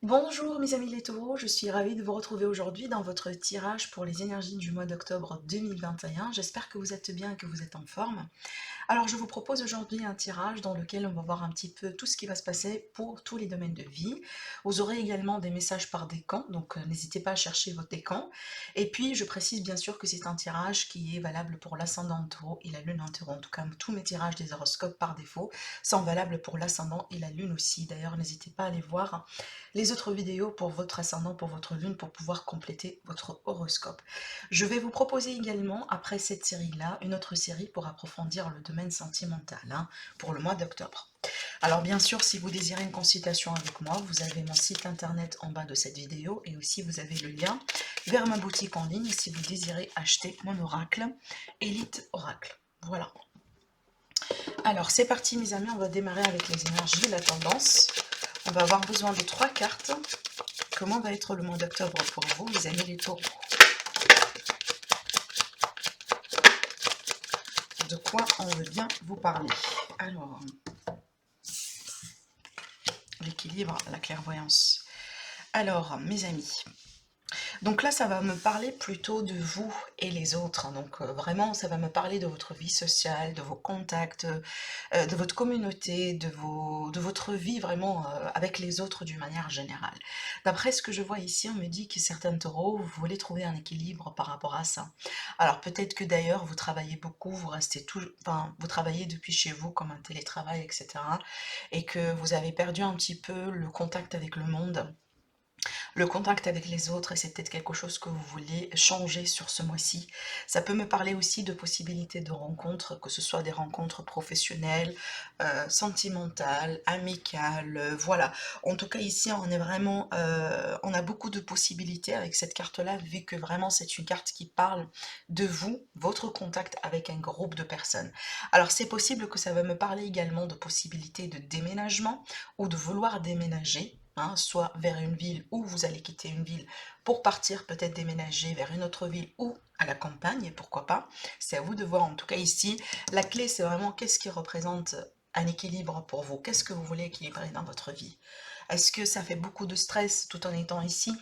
Bonjour mes amis les taureaux, je suis ravie de vous retrouver aujourd'hui dans votre tirage pour les énergies du mois d'octobre 2021. J'espère que vous êtes bien et que vous êtes en forme. Alors je vous propose aujourd'hui un tirage dans lequel on va voir un petit peu tout ce qui va se passer pour tous les domaines de vie. Vous aurez également des messages par décan, donc n'hésitez pas à chercher votre décan. Et puis je précise bien sûr que c'est un tirage qui est valable pour l'ascendant en taureau et la lune en taureau. En tout cas, tous mes tirages des horoscopes par défaut sont valables pour l'ascendant et la lune aussi. D'ailleurs, n'hésitez pas à aller voir les autres vidéos pour votre ascendant, pour votre lune, pour pouvoir compléter votre horoscope. Je vais vous proposer également, après cette série-là, une autre série pour approfondir le domaine sentimental, pour le mois d'octobre. Alors bien sûr, si vous désirez une consultation avec moi, vous avez mon site internet en bas de cette vidéo et aussi vous avez le lien vers ma boutique en ligne si vous désirez acheter mon oracle, Elite Oracle. Voilà. Alors c'est parti mes amis, on va démarrer avec les énergies, la tendance. On va avoir besoin de 3 cartes. Comment va être le mois d'octobre pour vous, les amis les taureaux? De quoi on veut bien vous parler? Alors, l'équilibre, la clairvoyance. Alors, mes amis, donc là, ça va me parler plutôt de vous et les autres. Donc vraiment, ça va me parler de votre vie sociale, de vos contacts, de votre communauté, de votre vie vraiment avec les autres d'une manière générale. D'après ce que je vois ici, on me dit que certains taureaux, vous voulez trouver un équilibre par rapport à ça. Alors peut-être que d'ailleurs, vous travaillez beaucoup, vous restez tout, enfin, vous travaillez depuis chez vous comme un télétravail, etc. Et que vous avez perdu un petit peu le contact avec le monde, le contact avec les autres, et c'est peut-être quelque chose que vous voulez changer sur ce mois-ci. Ça peut me parler aussi de possibilités de rencontres, que ce soit des rencontres professionnelles, sentimentales, amicales, voilà. En tout cas ici on est vraiment, on a beaucoup de possibilités avec cette carte-là, vu que vraiment c'est une carte qui parle de vous, votre contact avec un groupe de personnes. Alors c'est possible que ça va me parler également de possibilités de déménagement ou de vouloir déménager, soit vers une ville où vous allez quitter une ville pour partir peut-être déménager vers une autre ville ou à la campagne, pourquoi pas. C'est à vous de voir. En tout cas ici, la clé c'est vraiment qu'est-ce qui représente un équilibre pour vous, qu'est-ce que vous voulez équilibrer dans votre vie. Est-ce que ça fait beaucoup de stress tout en étant ici?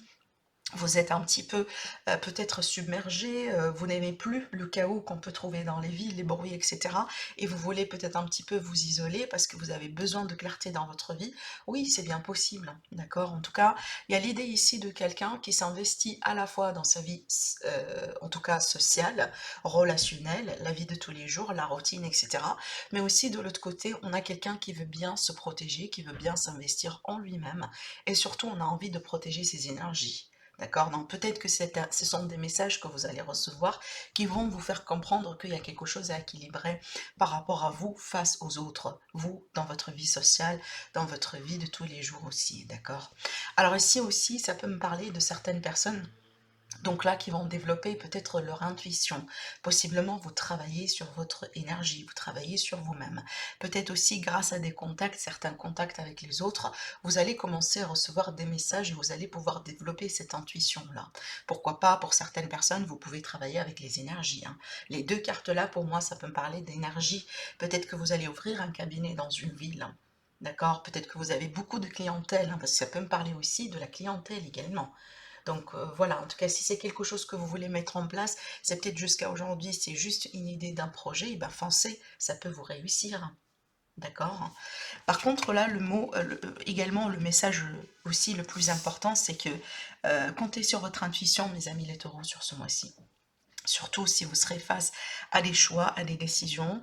Vous êtes un petit peu peut-être submergé, vous n'aimez plus le chaos qu'on peut trouver dans les villes, les bruits, etc. Et vous voulez peut-être un petit peu vous isoler parce que vous avez besoin de clarté dans votre vie. Oui, c'est bien possible, d'accord? En tout cas, il y a l'idée ici de quelqu'un qui s'investit à la fois dans sa vie, en tout cas sociale, relationnelle, la vie de tous les jours, la routine, etc. Mais aussi de l'autre côté, on a quelqu'un qui veut bien se protéger, qui veut bien s'investir en lui-même. Et surtout, on a envie de protéger ses énergies. D'accord? Donc peut-être que ce sont des messages que vous allez recevoir qui vont vous faire comprendre qu'il y a quelque chose à équilibrer par rapport à vous face aux autres, vous dans votre vie sociale, dans votre vie de tous les jours aussi, d'accord? Alors ici aussi, ça peut me parler de certaines personnes donc là, qui vont développer peut-être leur intuition. Possiblement, vous travaillez sur votre énergie, vous travaillez sur vous-même. Peut-être aussi grâce à des contacts, certains contacts avec les autres, vous allez commencer à recevoir des messages et vous allez pouvoir développer cette intuition-là. Pourquoi pas, pour certaines personnes, vous pouvez travailler avec les énergies. Les deux cartes-là, pour moi, ça peut me parler d'énergie. Peut-être que vous allez ouvrir un cabinet dans une ville. D'accord? Peut-être que vous avez beaucoup de clientèle, parce que ça peut me parler aussi de la clientèle également. Donc voilà, en tout cas, si c'est quelque chose que vous voulez mettre en place, c'est peut-être jusqu'à aujourd'hui, c'est juste une idée d'un projet, et ben foncez, ça peut vous réussir. D'accord? Par contre, là, le mot, également le message aussi le plus important, c'est que comptez sur votre intuition, mes amis les taureaux, sur ce mois-ci. Surtout si vous serez face à des choix, à des décisions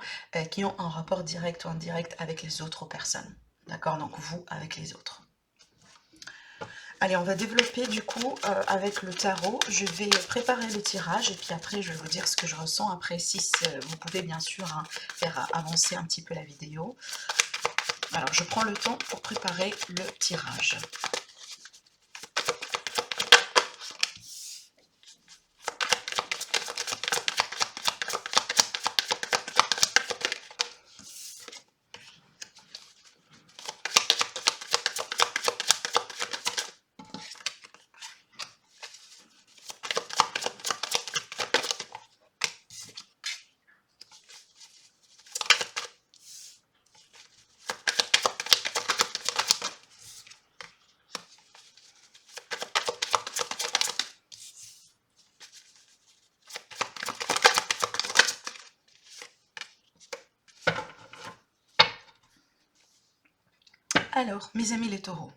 qui ont un rapport direct ou indirect avec les autres personnes. D'accord? Donc vous avec les autres. Allez, on va développer du coup avec le tarot. Je vais préparer le tirage et puis après je vais vous dire ce que je ressens. Après, si vous pouvez bien sûr faire avancer un petit peu la vidéo. Alors, je prends le temps pour préparer le tirage. Alors, mes amis les taureaux.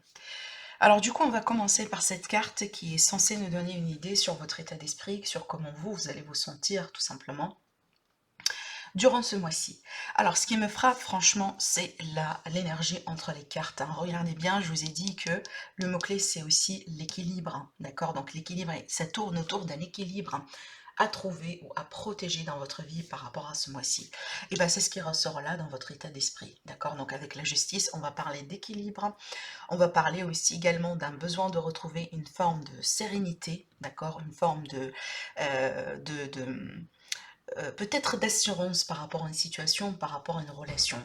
Alors du coup, on va commencer par cette carte qui est censée nous donner une idée sur votre état d'esprit, sur comment vous allez vous sentir tout simplement durant ce mois-ci. Alors ce qui me frappe franchement, c'est l'énergie entre les cartes, hein. Regardez bien, je vous ai dit que le mot-clé c'est aussi l'équilibre, hein, d'accord? Donc l'équilibre, ça tourne autour d'un équilibre à trouver ou à protéger dans votre vie par rapport à ce mois-ci. Et bien c'est ce qui ressort là dans votre état d'esprit, d'accord? Donc avec la justice, on va parler d'équilibre, on va parler aussi également d'un besoin de retrouver une forme de sérénité, d'accord? Une forme de peut-être d'assurance par rapport à une situation, par rapport à une relation.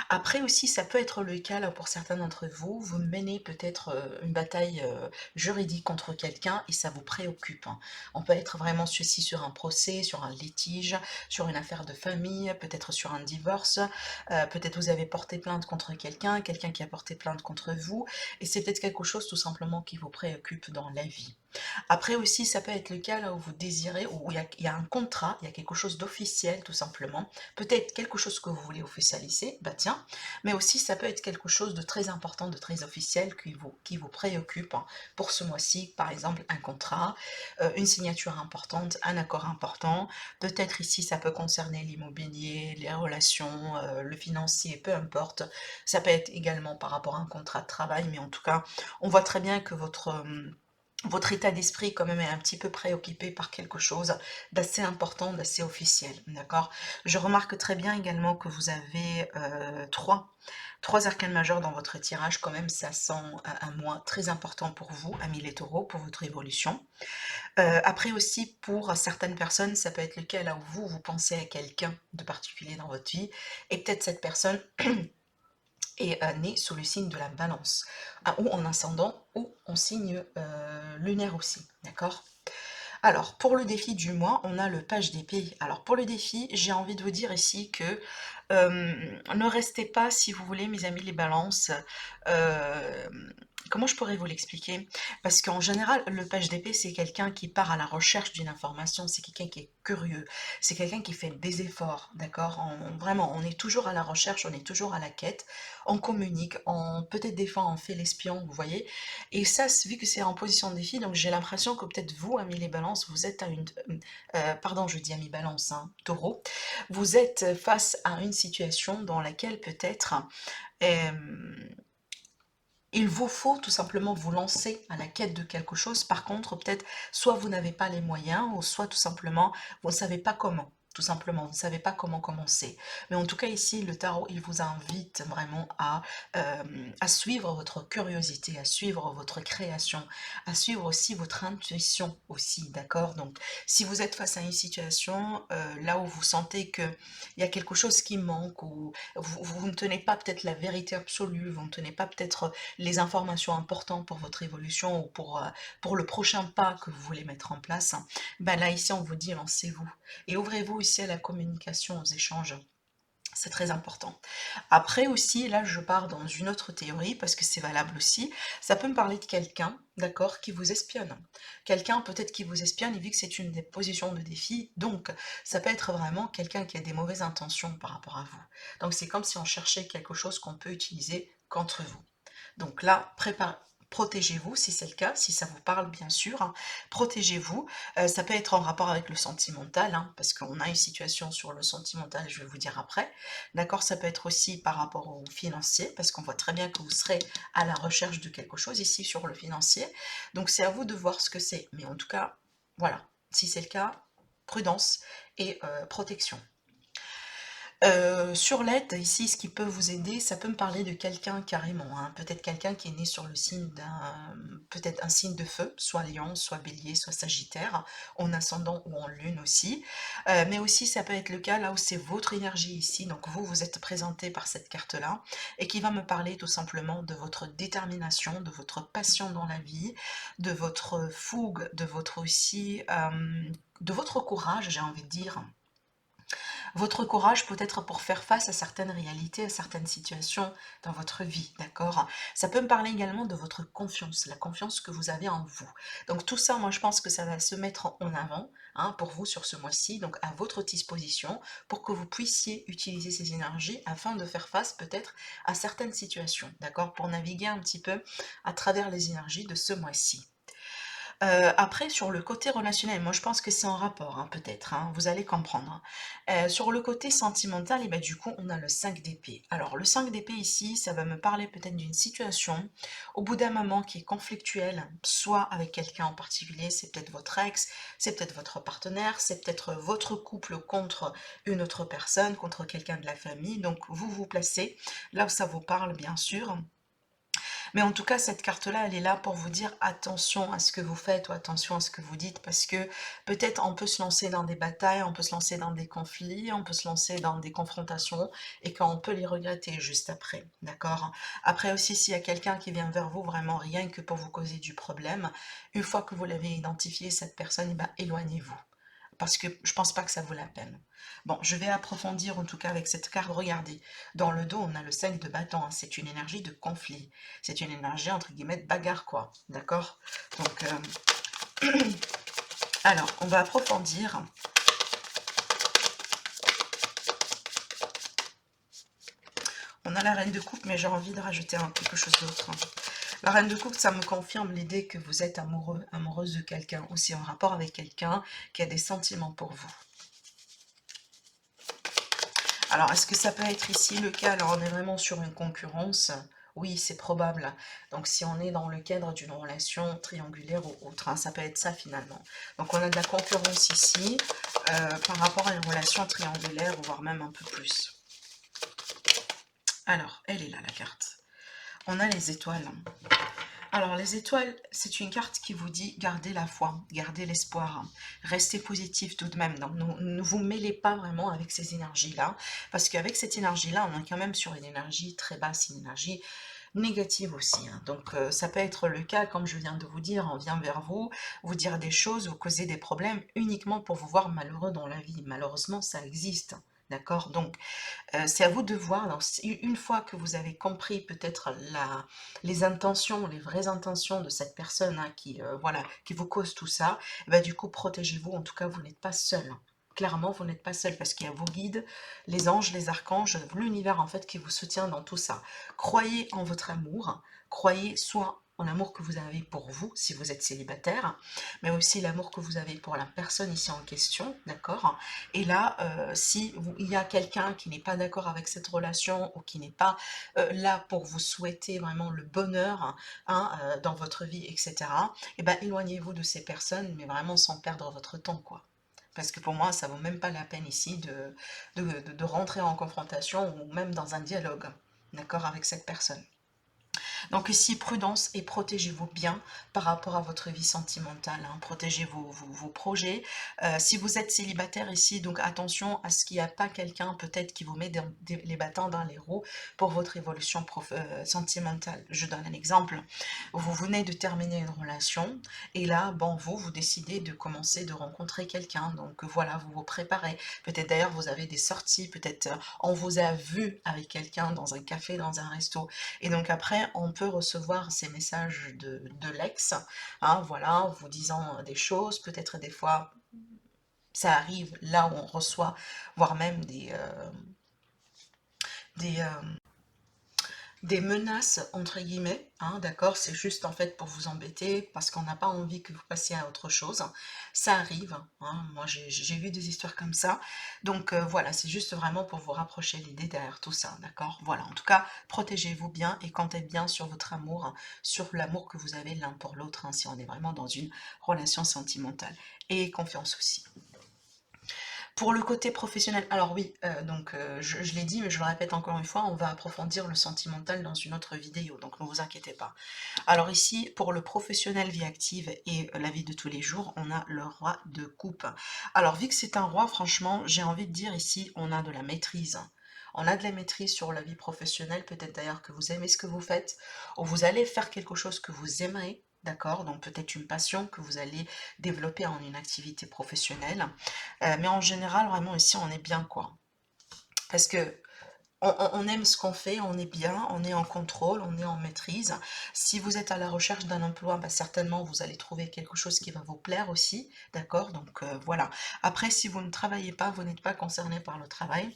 Après aussi, ça peut être le cas là pour certains d'entre vous, vous menez peut-être une bataille juridique contre quelqu'un et ça vous préoccupe, hein. On peut être vraiment ceci sur un procès, sur un litige, sur une affaire de famille, peut-être sur un divorce, peut-être vous avez porté plainte contre quelqu'un, quelqu'un qui a porté plainte contre vous, et c'est peut-être quelque chose tout simplement qui vous préoccupe dans la vie. Après aussi, ça peut être le cas là où vous désirez, où il y a un contrat, il y a quelque chose d'officiel tout simplement, peut-être quelque chose que vous voulez officialiser, bah tiens, mais aussi ça peut être quelque chose de très important, de très officiel qui vous préoccupe, hein, pour ce mois-ci, par exemple un contrat, une signature importante, un accord important, peut-être ici ça peut concerner l'immobilier, les relations, le financier, peu importe, ça peut être également par rapport à un contrat de travail, mais en tout cas, on voit très bien que votre état d'esprit quand même est un petit peu préoccupé par quelque chose d'assez important, d'assez officiel, d'accord? Je remarque très bien également que vous avez trois arcanes majeures dans votre tirage, quand même ça sent un mois très important pour vous, amis les taureaux, pour votre évolution. Après aussi, pour certaines personnes, ça peut être le cas là où vous pensez à quelqu'un de particulier dans votre vie, et peut-être cette personne est né sous le signe de la balance, hein, ou en ascendant, ou en signe lunaire aussi, d'accord? Alors, pour le défi du mois, on a le page d'épée. Alors, pour le défi, j'ai envie de vous dire ici que ne restez pas, si vous voulez, mes amis les balances, euh, comment je pourrais vous l'expliquer? Parce qu'en général, le page d'épée, c'est quelqu'un qui part à la recherche d'une information, c'est quelqu'un qui est curieux, c'est quelqu'un qui fait des efforts, d'accord? Vraiment, on est toujours à la recherche, on est toujours à la quête, on communique, peut-être des fois on fait l'espion, vous voyez? Et ça, vu que c'est en position de défi, donc j'ai l'impression que peut-être vous, amis les balances, vous êtes à pardon, je dis amis balance, hein, taureau, vous êtes face à une situation dans laquelle peut-être euh, il vous faut tout simplement vous lancer à la quête de quelque chose. Par contre, peut-être soit vous n'avez pas les moyens, ou soit tout simplement vous ne savez pas comment. Tout simplement, vous ne savez pas comment commencer. Mais en tout cas, ici, le tarot, il vous invite vraiment à suivre votre curiosité, à suivre votre création, à suivre aussi votre intuition aussi, d'accord? Donc, si vous êtes face à une situation là où vous sentez qu'il y a quelque chose qui manque, ou vous ne tenez pas peut-être la vérité absolue, vous ne tenez pas peut-être les informations importantes pour votre évolution, ou pour le prochain pas que vous voulez mettre en place, hein, ben là, ici, on vous dit lancez-vous et ouvrez-vous ici à la communication, aux échanges. C'est très important. Après aussi, là, je pars dans une autre théorie parce que c'est valable aussi. Ça peut me parler de quelqu'un, d'accord, qui vous espionne. Quelqu'un peut-être qui vous espionne, et vu que c'est une des positions de défi, donc ça peut être vraiment quelqu'un qui a des mauvaises intentions par rapport à vous. Donc c'est comme si on cherchait quelque chose qu'on peut utiliser contre vous. Donc là, protégez-vous si c'est le cas, si ça vous parle bien sûr, hein. Protégez-vous. Ça peut être en rapport avec le sentimental, hein, parce qu'on a une situation sur le sentimental, je vais vous dire après. D'accord, ça peut être aussi par rapport au financier, parce qu'on voit très bien que vous serez à la recherche de quelque chose ici sur le financier. Donc c'est à vous de voir ce que c'est. Mais en tout cas, voilà, si c'est le cas, prudence et protection. Sur l'aide, ici, ce qui peut vous aider, ça peut me parler de quelqu'un carrément, hein. Peut-être quelqu'un qui est né sur le signe peut-être un signe de feu, soit lion, soit bélier, soit sagittaire, en ascendant ou en lune aussi. Mais aussi, ça peut être le cas là où c'est votre énergie ici, donc vous êtes présenté par cette carte-là, et qui va me parler tout simplement de votre détermination, de votre passion dans la vie, de votre fougue, de votre aussi, de votre courage, j'ai envie de dire. votre courage peut-être pour faire face à certaines réalités, à certaines situations dans votre vie, d'accord? Ça peut me parler également de votre confiance, la confiance que vous avez en vous. Donc tout ça, moi je pense que ça va se mettre en avant, hein, pour vous sur ce mois-ci, donc à votre disposition, pour que vous puissiez utiliser ces énergies afin de faire face peut-être à certaines situations, d'accord? Pour naviguer un petit peu à travers les énergies de ce mois-ci. Après sur le côté relationnel, moi je pense que c'est en rapport, hein, peut-être, hein, vous allez comprendre. Sur le côté sentimental et bah, du coup, on a le 5 d'épée. Alors le 5 d'épée ici, ça va me parler peut-être d'une situation, au bout d'un moment qui est conflictuelle, soit avec quelqu'un en particulier, c'est peut-être votre ex, c'est peut-être votre partenaire, c'est peut-être votre couple contre une autre personne, contre quelqu'un de la famille, donc vous vous placez là où ça vous parle bien sûr. Mais en tout cas, cette carte-là, elle est là pour vous dire attention à ce que vous faites ou attention à ce que vous dites, parce que peut-être on peut se lancer dans des batailles, on peut se lancer dans des conflits, on peut se lancer dans des confrontations et qu'on peut les regretter juste après, d'accord? Après aussi, s'il y a quelqu'un qui vient vers vous vraiment rien que pour vous causer du problème, une fois que vous l'avez identifié, cette personne, eh ben, éloignez-vous parce que je pense pas que ça vaut la peine. Bon, je vais approfondir en tout cas avec cette carte. Regardez, dans le dos, on a le 5 de bâton, hein. C'est une énergie de conflit. C'est une énergie, entre guillemets, de bagarre, quoi. D'accord? Donc, alors, on va approfondir. On a la reine de coupe, mais j'ai envie de rajouter quelque chose d'autre. La reine de coupe, ça me confirme l'idée que vous êtes amoureux, amoureuse de quelqu'un, aussi en rapport avec quelqu'un qui a des sentiments pour vous. Alors, est-ce que ça peut être ici le cas? Alors, on est vraiment sur une concurrence. Oui, c'est probable. Donc, si on est dans le cadre d'une relation triangulaire ou autre, hein, ça peut être ça finalement. Donc, on a de la concurrence ici par rapport à une relation triangulaire, voire même un peu plus. Alors, elle est là, la carte. On a les étoiles. Alors, les étoiles, c'est une carte qui vous dit gardez la foi, gardez l'espoir, restez positif tout de même. Donc, ne vous mêlez pas vraiment avec ces énergies-là, parce qu'avec cette énergie-là, on est quand même sur une énergie très basse, une énergie négative aussi, hein. Donc, ça peut être le cas, comme je viens de vous dire, on vient vers vous, vous dire des choses, vous causer des problèmes uniquement pour vous voir malheureux dans la vie. Malheureusement, ça existe. D'accord? Donc, c'est à vous de voir. Donc, une fois que vous avez compris peut-être les intentions, les vraies intentions de cette personne, hein, qui, voilà, qui vous cause tout ça, bah, du coup, protégez-vous. En tout cas, vous n'êtes pas seul. Clairement, vous n'êtes pas seul parce qu'il y a vos guides, les anges, les archanges, l'univers en fait qui vous soutient dans tout ça. Croyez en votre amour, croyez soit en l'amour que vous avez pour vous si vous êtes célibataire, mais aussi l'amour que vous avez pour la personne ici en question, d'accord? Et là, si il y a quelqu'un qui n'est pas d'accord avec cette relation ou qui n'est pas là pour vous souhaiter vraiment le bonheur, hein, dans votre vie, etc., eh ben, éloignez-vous de ces personnes, mais vraiment sans perdre votre temps, quoi. Parce que pour moi, ça vaut même pas la peine ici de rentrer en confrontation ou même dans un dialogue, d'accord, avec cette personne. Donc ici, prudence et protégez-vous bien par rapport à votre vie sentimentale, hein. Protégez vos projets. Si vous êtes célibataire ici, donc attention à ce qu'il n'y a pas quelqu'un peut-être qui vous met les bâtons dans les roues pour votre évolution sentimentale. Je donne un exemple. Vous venez de terminer une relation et là, bon, vous décidez de commencer de rencontrer quelqu'un. Donc voilà, vous vous préparez. Peut-être d'ailleurs vous avez des sorties, peut-être on vous a vu avec quelqu'un dans un café, dans un resto. Et donc après, on peut recevoir ces messages de l'ex, hein, voilà, vous disant des choses, peut-être des fois, ça arrive là où on reçoit, voire même des, des menaces, entre guillemets, hein, d'accord, c'est juste en fait pour vous embêter, parce qu'on n'a pas envie que vous passiez à autre chose. Ça arrive, hein, moi j'ai vu des histoires comme ça, donc voilà, c'est juste vraiment pour vous rapprocher l'idée derrière tout ça, d'accord? Voilà, en tout cas, protégez-vous bien et comptez bien sur votre amour, hein, sur l'amour que vous avez l'un pour l'autre, hein, si on est vraiment dans une relation sentimentale. Et confiance aussi. Pour le côté professionnel, alors oui, donc je l'ai dit, mais je le répète encore une fois, on va approfondir le sentimental dans une autre vidéo, donc ne vous inquiétez pas. Alors ici, pour le professionnel, vie active et la vie de tous les jours, on a le roi de coupe. Alors vu que c'est un roi, franchement, j'ai envie de dire ici, on a de la maîtrise. On a de la maîtrise sur la vie professionnelle, peut-être d'ailleurs que vous aimez ce que vous faites, ou vous allez faire quelque chose que vous aimerez, d'accord? Donc peut-être une passion que vous allez développer en une activité professionnelle. Mais en général, vraiment ici, on est bien, quoi. parce que on aime ce qu'on fait, on est bien, on est en contrôle, on est en maîtrise. Si vous êtes à la recherche d'un emploi, bah, certainement vous allez trouver quelque chose qui va vous plaire aussi, d'accord? Donc voilà. Après, si vous ne travaillez pas, vous n'êtes pas concerné par le travail.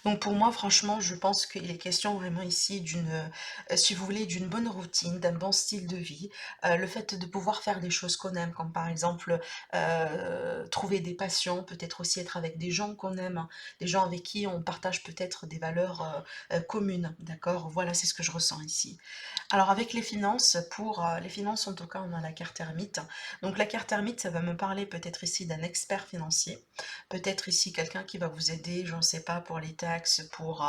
Donc pour moi, franchement, je pense qu'il est question vraiment ici si vous voulez, d'une bonne routine, d'un bon style de vie, le fait de pouvoir faire des choses qu'on aime, comme par exemple trouver des passions, peut-être aussi être avec des gens qu'on aime, hein, des gens avec qui on partage peut-être des valeurs communes, d'accord? Voilà, c'est ce que je ressens ici. Alors avec les finances, pour les finances en tout cas, on a la carte ermite. Donc la carte ermite, ça va me parler peut-être ici d'un expert financier, peut-être ici quelqu'un qui va vous aider, je ne sais pas, pour les taxes, pour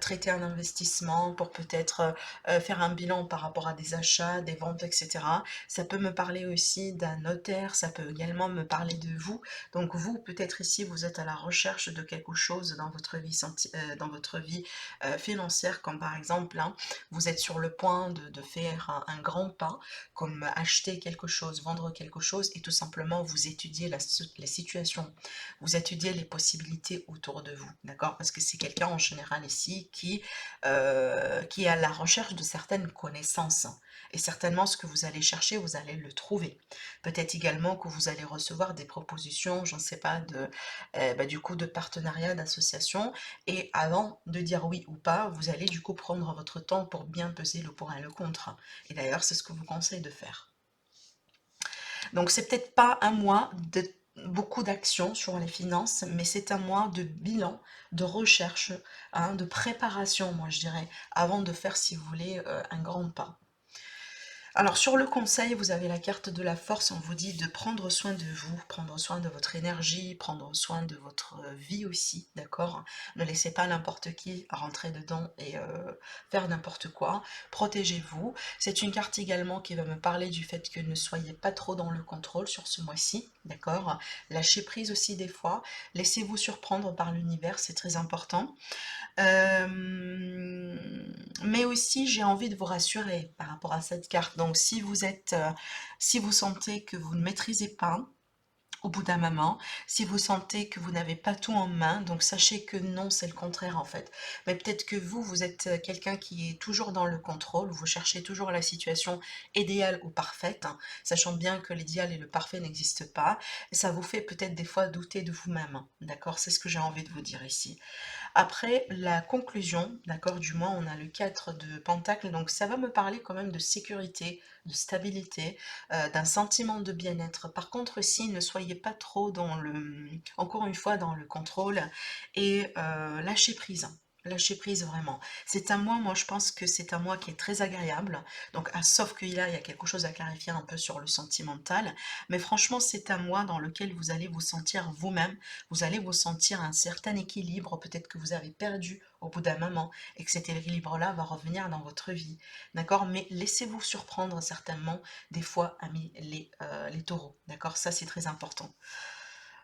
traiter un investissement, pour peut-être faire un bilan par rapport à des achats, des ventes, etc. Ça peut me parler aussi d'un notaire, ça peut également me parler de vous. Donc vous, peut-être ici, vous êtes à la recherche de quelque chose dans votre vie, financière, comme par exemple, hein, vous êtes sur le point de faire un grand pas, comme acheter quelque chose, vendre quelque chose, et tout simplement vous étudiez la situation, vous étudiez les possibilités autour de vous, d'accord? Parce que c'est quelqu'un en général ici qui est à la recherche de certaines connaissances. Et certainement, ce que vous allez chercher, vous allez le trouver. Peut-être également que vous allez recevoir des propositions, je ne sais pas, du coup, de partenariat, d'association, et avant de dire oui ou pas, vous allez du coup prendre votre temps pour bien peser le pour et le contre. Et d'ailleurs, c'est ce que vous conseille de faire. Donc, c'est peut-être pas un mois de beaucoup d'actions sur les finances, mais c'est un mois de bilan, de recherche, hein, de préparation, moi je dirais, avant de faire, si vous voulez, un grand pas. Alors sur le conseil, vous avez la carte de la force, on vous dit de prendre soin de vous, prendre soin de votre énergie, prendre soin de votre vie aussi, d'accord? Ne laissez pas n'importe qui rentrer dedans et faire n'importe quoi. Protégez-vous. C'est une carte également qui va me parler du fait que ne soyez pas trop dans le contrôle sur ce mois-ci, d'accord? Lâchez prise aussi des fois. Laissez-vous surprendre par l'univers, c'est très important. Mais aussi, j'ai envie de vous rassurer par rapport à cette carte. Donc, si vous sentez que vous ne maîtrisez pas, au bout d'un moment, si vous sentez que vous n'avez pas tout en main, donc sachez que non, c'est le contraire en fait. Mais peut-être que vous êtes quelqu'un qui est toujours dans le contrôle, vous cherchez toujours la situation idéale ou parfaite, hein, sachant bien que l'idéal et le parfait n'existent pas. Et ça vous fait peut-être des fois douter de vous-même, hein, d'accord? C'est ce que j'ai envie de vous dire ici. Après, la conclusion, d'accord, du mois, on a le 4 de Pentacle, donc ça va me parler quand même de sécurité, de stabilité, d'un sentiment de bien-être. Par contre, ici, ne soyez pas trop encore une fois, dans le contrôle et lâchez prise. Lâchez prise vraiment. C'est un mois, moi je pense que c'est un mois qui est très agréable. Donc, sauf qu'il y a quelque chose à clarifier un peu sur le sentimental. Mais franchement, c'est un mois dans lequel vous allez vous sentir vous-même, vous allez vous sentir un certain équilibre, peut-être que vous avez perdu au bout d'un moment et que cet équilibre-là va revenir dans votre vie, d'accord? Mais laissez-vous surprendre certainement des fois, amis les taureaux, d'accord? Ça, c'est très important.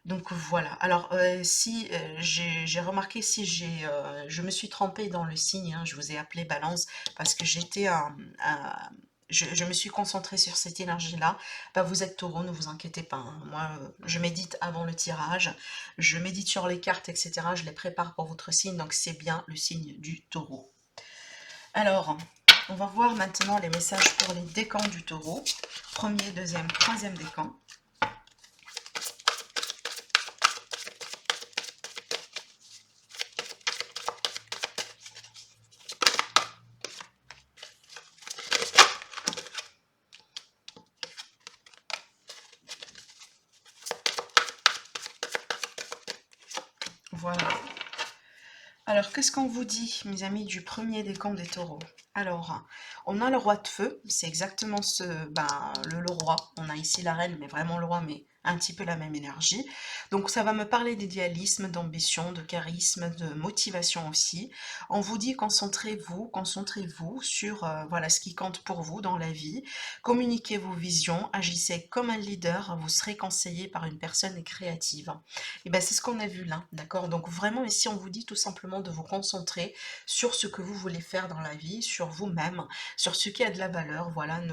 Donc voilà. Alors, si j'ai remarqué, si je me suis trompée dans le signe, hein, je vous ai appelé Balance parce que je me suis concentrée sur cette énergie-là. Bah, vous êtes taureau, ne vous inquiétez pas, hein. Moi, je médite avant le tirage, je médite sur les cartes, etc. Je les prépare pour votre signe, donc c'est bien le signe du taureau. Alors, on va voir maintenant les messages pour les décans du taureau. Premier, deuxième, troisième décan. Voilà. Alors, qu'est-ce qu'on vous dit, mes amis, du premier décan des taureaux? Alors, on a le roi de feu, c'est exactement le roi. On a ici la reine, mais vraiment le roi, mais un petit peu la même énergie. Donc, ça va me parler d'idéalisme, d'ambition, de charisme, de motivation aussi. On vous dit concentrez-vous sur voilà, ce qui compte pour vous dans la vie. Communiquez vos visions, agissez comme un leader, vous serez conseillé par une personne créative. Et ben c'est ce qu'on a vu là, d'accord? Donc vraiment ici on vous dit tout simplement de vous concentrer sur ce que vous voulez faire dans la vie, sur vous-même, sur ce qui a de la valeur, voilà, ne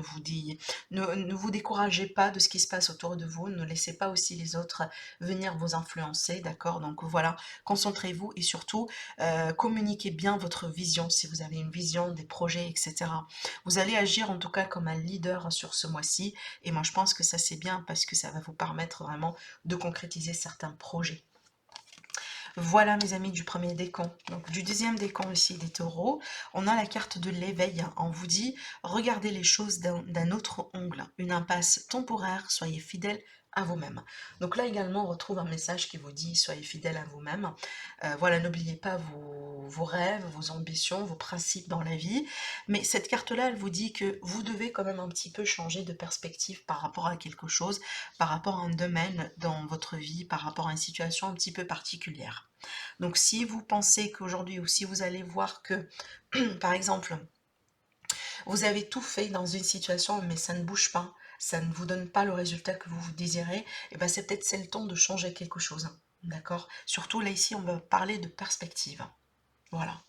vous découragez pas de ce qui se passe autour de vous, laissez pas aussi les autres venir vous influencer, d'accord? Donc voilà, concentrez-vous et surtout communiquez bien votre vision, si vous avez une vision, des projets, etc. Vous allez agir en tout cas comme un leader sur ce mois-ci, et moi je pense que ça c'est bien parce que ça va vous permettre vraiment de concrétiser certains projets. Voilà mes amis du premier décan. Donc du deuxième décan aussi des taureaux, on a la carte de l'éveil. On vous dit, regardez les choses d'un autre angle. Une impasse temporaire, soyez fidèles à vous-même. Donc là également on retrouve un message qui vous dit soyez fidèles à vous-même. Voilà, n'oubliez pas vos rêves, vos ambitions, vos principes dans la vie. Mais cette carte-là, elle vous dit que vous devez quand même un petit peu changer de perspective par rapport à quelque chose, par rapport à un domaine dans votre vie, par rapport à une situation un petit peu particulière. Donc si vous pensez qu'aujourd'hui, ou si vous allez voir que, par exemple, vous avez tout fait dans une situation, mais ça ne bouge pas, ça ne vous donne pas le résultat que vous désirez, et ben c'est peut-être c'est le temps de changer quelque chose. D'accord? Surtout là ici, on va parler de perspective. Voilà.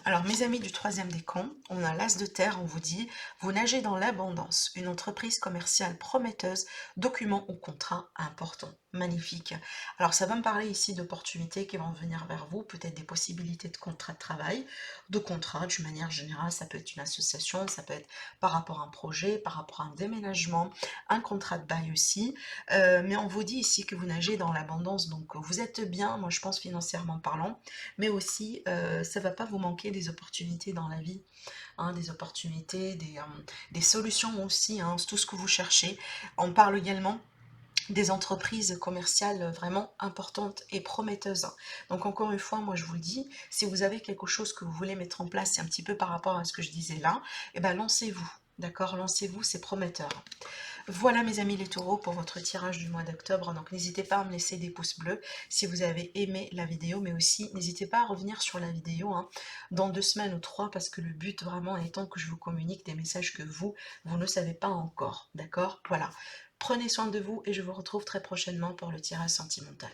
Alors, mes amis du troisième décan, on a l'as de terre, on vous dit, vous nagez dans l'abondance, une entreprise commerciale prometteuse, document ou contrat important, magnifique. Alors, ça va me parler ici d'opportunités qui vont venir vers vous, peut-être des possibilités de contrat de travail, de contrat, d'une manière générale, ça peut être une association, ça peut être par rapport à un projet, par rapport à un déménagement, un contrat de bail aussi, mais on vous dit ici que vous nagez dans l'abondance, donc vous êtes bien, moi je pense financièrement parlant, mais aussi ça ne va pas vous manquer des opportunités dans la vie, hein, des opportunités, des solutions aussi, hein, tout ce que vous cherchez. On parle également des entreprises commerciales vraiment importantes et prometteuses. Donc encore une fois, moi je vous le dis, si vous avez quelque chose que vous voulez mettre en place, c'est un petit peu par rapport à ce que je disais là, et ben lancez-vous, d'accord, lancez-vous, c'est prometteur. Voilà mes amis les taureaux pour votre tirage du mois d'octobre, donc n'hésitez pas à me laisser des pouces bleus si vous avez aimé la vidéo, mais aussi n'hésitez pas à revenir sur la vidéo hein, dans 2 semaines ou 3, parce que le but vraiment étant que je vous communique des messages que vous ne savez pas encore, d'accord? Voilà, prenez soin de vous et je vous retrouve très prochainement pour le tirage sentimental.